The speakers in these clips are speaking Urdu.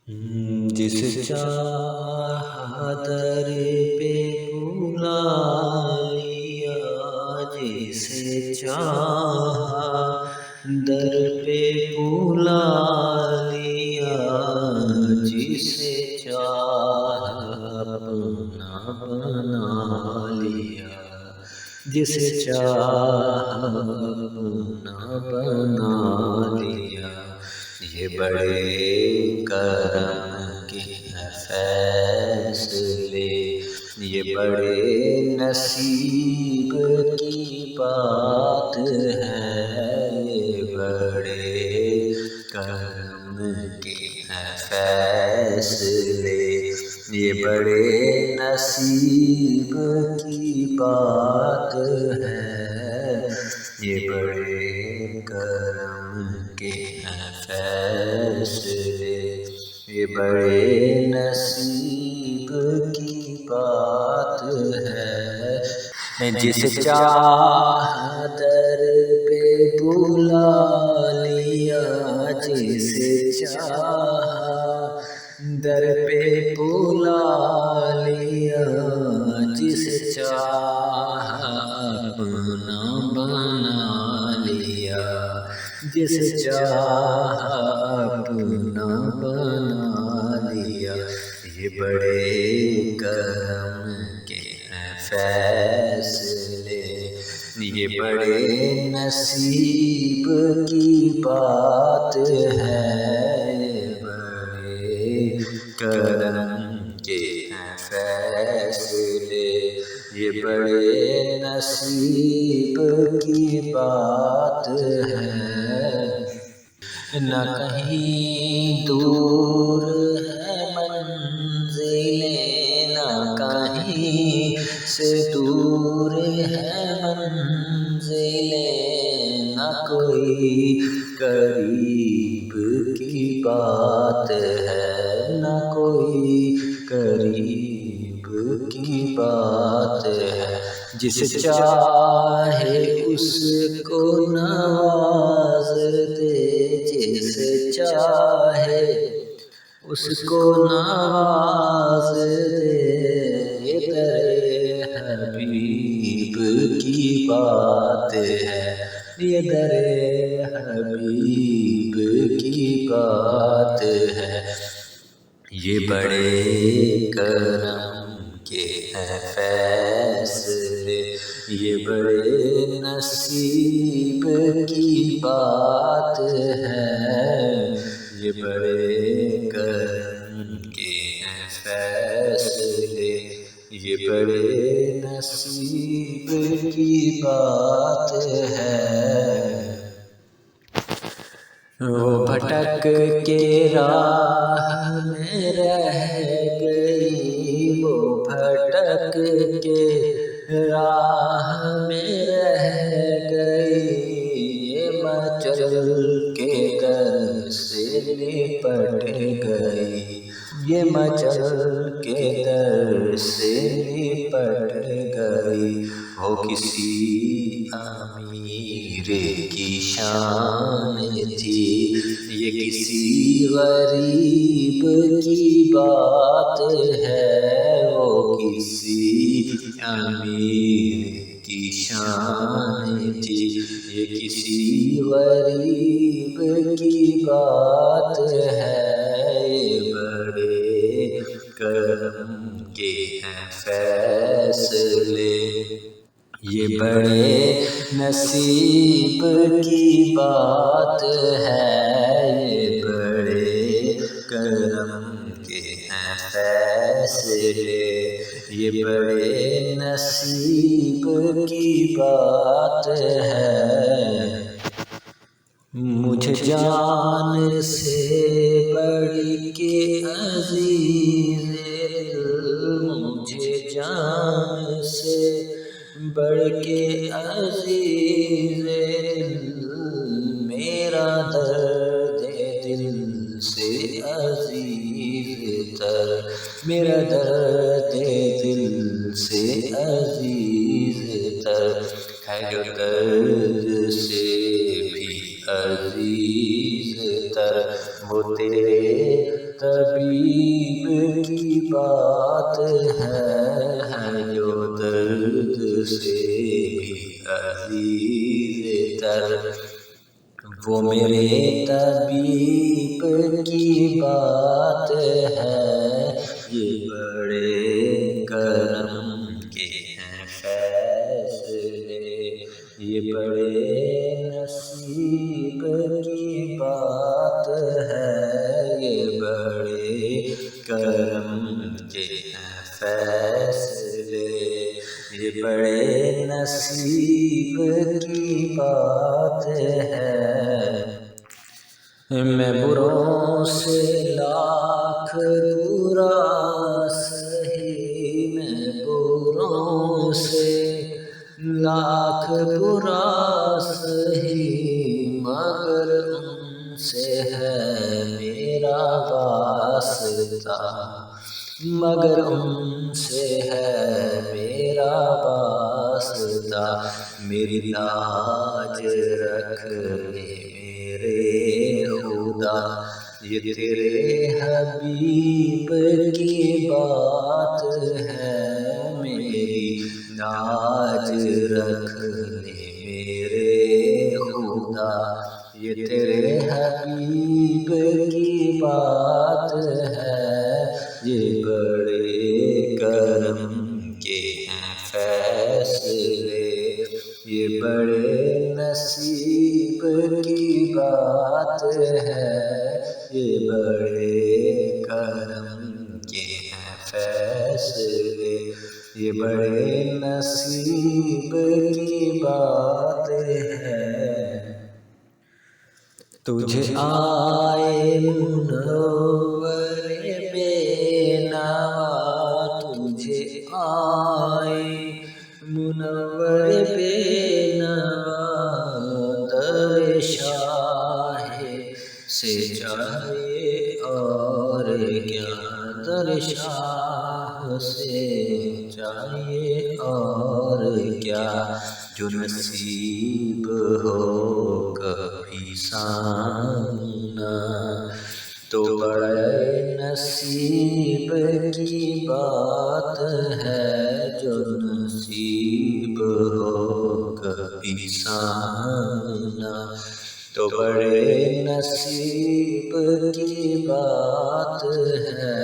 جس چاہا در پہ بلا لیا، جسے چاہا در پہ بلا لیا، جسے چاہا اپنا بنا لیا، جسے چاہا اپنا بنا لیا۔ یہ بڑے کرم کے ہیں فیصلے، یہ بڑے نصیب کی بات ہے، یہ بڑے کرم کے ہیں فیصلے، یہ بڑے نصیب کی بات ہے، یہ بڑے کرم کے ہیں فیصلے، یہ بڑے نصیب کی بات ہے۔ جس چاہا در پہ بلا لیا، جسے چاہا در پہ بلا لیا، جسے چاہا اپنا بنا لیا، جسے چاہا اپنا بنا لیا۔ یہ بڑے کرم کے ہیں فیصلے، یہ بڑے نصیب کی بات ہے، یہ بڑے کرم کے ہیں فیصلے، یہ بڑے نصیب کی بات ہے۔ نہ کہیں دور ہے منزلیں، نہ کہیں سے دور ہے منزلیں، نہ کوئی قریب کی بات ہے، نہ کوئی قریب کی بات ہے۔ جس چاہے اس کو نواز دے، جس چاہے اس کو نواز دے، یہ در حبیب کی بات ہے، یہ در حبیب کی بات ہے۔ یہ بڑے کرم کے ہیں فیصلے، یہ بڑے نصیب کی بات ہے، یہ بڑے کرم کے ہیں فیصلے، یہ بڑے نصیب کی بات ہے۔ وہ بھٹک کے راہ میں رہ گئی، وہ بھٹک کے راہ میں رہ گئی، یہ مچل کے در سے لپٹ گئی، یہ مچل کے در سے لپٹ گئی۔ وہ کسی امیر کی شان تھی، یہ کسی غریب کی بات ہے، وہ کسی امیر کی شان تھی، یہ کسی غریب کی بات ہے، یہ بڑے کرم کے ہیں فیصلے، یہ بڑے نصیب کی بات ہے، یہ بڑے کرم کے ہیں فیصلے، یہ بڑے نصیب کی بات ہے۔ مجھے جان سے بڑھ کے عزیز دل، مجھے جان سے بڑھ کے عزیز دل، میرا درد دل سے عزیز تر، میرا درد دل سے عزیز تر ہے، جو درد سے بھی عزیز تر، وہ تیرے حبیب کی بات ہے جو درد سے بھی عزیز تر، وہ میرے طبیب کی بات ہے، یہ بڑے کرم کے ہیں فیصلے، یہ بڑے نصیب کی بات ہے، یہ بڑے کرم کے ہیں فیصلے، یہ بڑے نصیب کی بات ہے۔ میں بروں سے لاکھ برا سہی، میں بروں سے لاکھ برا سہی، مگر ان سے ہے میرا واسطہ، مگر ان سے ہے میرا واسطہ، میری لاج رکھ لے میرے خدا، یہ تیرے حبیب کی بات ہے، میری لاج رکھ لے میرے خدا، یہ تیرے حبیب کی بات ہے، یہ بڑے کرم کے ہیں فیصلے، یہ بڑے نصیب کی بات ہے، یہ بڑے کرم کے ہیں فیصلے، یہ بڑے نصیب کی بات ہے۔ تجھے آئے منور بے نوا، تجھے آئے منور بے نوا، در شاہ سے چاہیے اور کیا، در شاہ سے چاہیے اور کیا، جو نصیب ہو کبھی سامنا، تو بڑے نصیب کی بات ہے، جو نصیب ہو کبھی سامنا، تو بڑے نصیب کی بات ہے،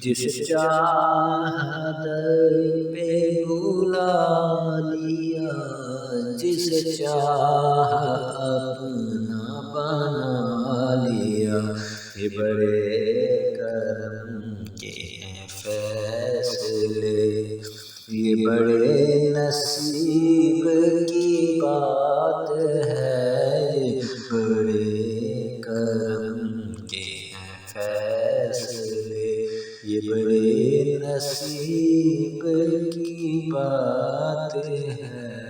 جس چاہ در پہ بلا لیا، جس چاہ اپنا بنا لیا، یہ بڑے کرم کے ہیں فیصلے، یہ بڑے نصیب کی بات ہے، یہ بڑے کرم کے ہیں فیصلے، یہ بڑے نصیب کی بات ہے۔